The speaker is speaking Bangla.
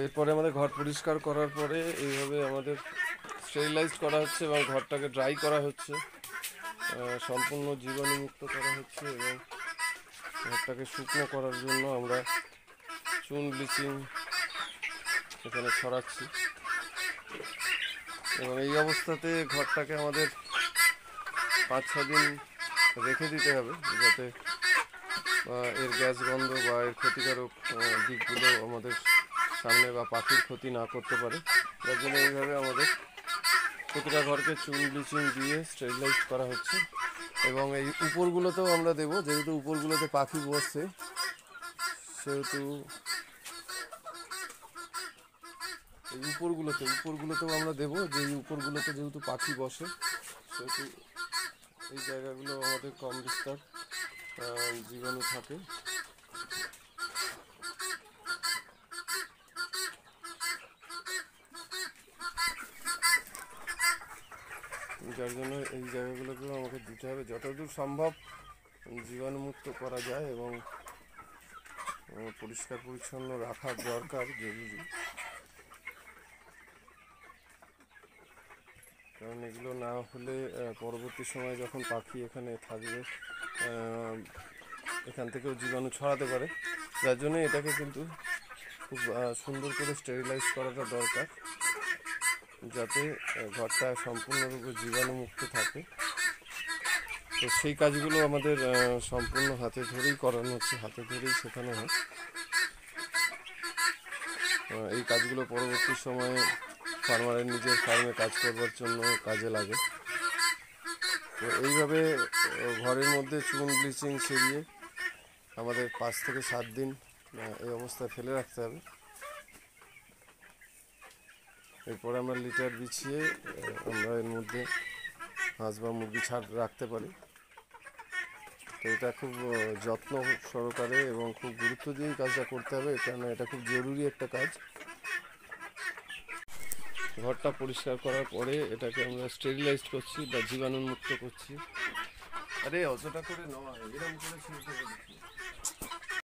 এরপরে আমাদের ঘর পরিষ্কার করার পরে এইভাবে আমাদের স্টেরিলাইজ করা হচ্ছে এবং ঘরটাকে ড্রাই করা হচ্ছে, সম্পূর্ণ জীবাণুমুক্ত করা হচ্ছে এবং ঘরটাকে শুকনো করার জন্য আমরা চুন ব্লিচিং এখানে ছড়াচ্ছি। এবং এই অবস্থাতে ঘরটাকে আমাদের 5-6 দিন রেখে দিতে হবে, যাতে এর গ্যাস গন্ধ বা এর ক্ষতিকারক দিকগুলো আমাদের সামনে বা পাখির ক্ষতি না করতে পারে। যার জন্য এইভাবে আমাদের প্রতিটা ঘরকে চুন ব্লিচিং দিয়ে স্টেরিলাইজ করা হচ্ছে। এবং এই উপরগুলোতেও আমরা দেবো, যেহেতু উপরগুলোতে পাখি বসছে সেহেতু এই উপরগুলোতেও আমরা দেবো, যে এই উপরগুলোতে যেহেতু পাখি বসে সেহেতু এই জায়গাগুলো আমাদের কম বিস্তার জীবাণু থাকে। যার জন্য এই জায়গাগুলোকেও আমাকে দিতে হবে, যতদূর সম্ভব জীবাণুমুক্ত করা যায় এবং পরিষ্কার পরিচ্ছন্ন রাখার দরকার, জরুরি। কারণ এগুলো না হলে পরবর্তী সময়ে যখন পাখি এখানে থাকবে এখান থেকেও জীবাণু ছড়াতে পারে। যার জন্য এটাকে কিন্তু খুব সুন্দর করে স্টেরিলাইজ করাটা দরকার, যাতে ঘরটা সম্পূর্ণরূপে জীবাণুমুক্ত থাকে। তো সেই কাজগুলো আমাদের সম্পূর্ণ হাতে ধরেই করানো হচ্ছে, হাতে ধরেই শেখানো হয়। এই কাজগুলো পরবর্তী সময়ে ফার্মারের নিজের ফার্মে কাজ করবার জন্য কাজে লাগে। তো এইভাবে ঘরের মধ্যে চুন ব্লিচিং ছিটিয়ে আমাদের 5 থেকে 7 দিন এই অবস্থায় ফেলে রাখতে হবে। এরপরে আমরা লিটার বিছিয়ে আমরা এর মধ্যে হাঁস বা মুরগি ছাড় রাখতে পারি। তো এটা খুব যত্ন সহকারে এবং খুব গুরুত্ব দিয়েই কাজটা করতে হবে, কারণ এটা খুব জরুরি একটা কাজ। ঘরটা পরিষ্কার করার পরে এটাকে আমরা স্টেরিলাইজ করছি বা জীবাণুমুক্ত করছি। আরে অতটা করে নয়, এরকম করে ছিলতে বলেছি।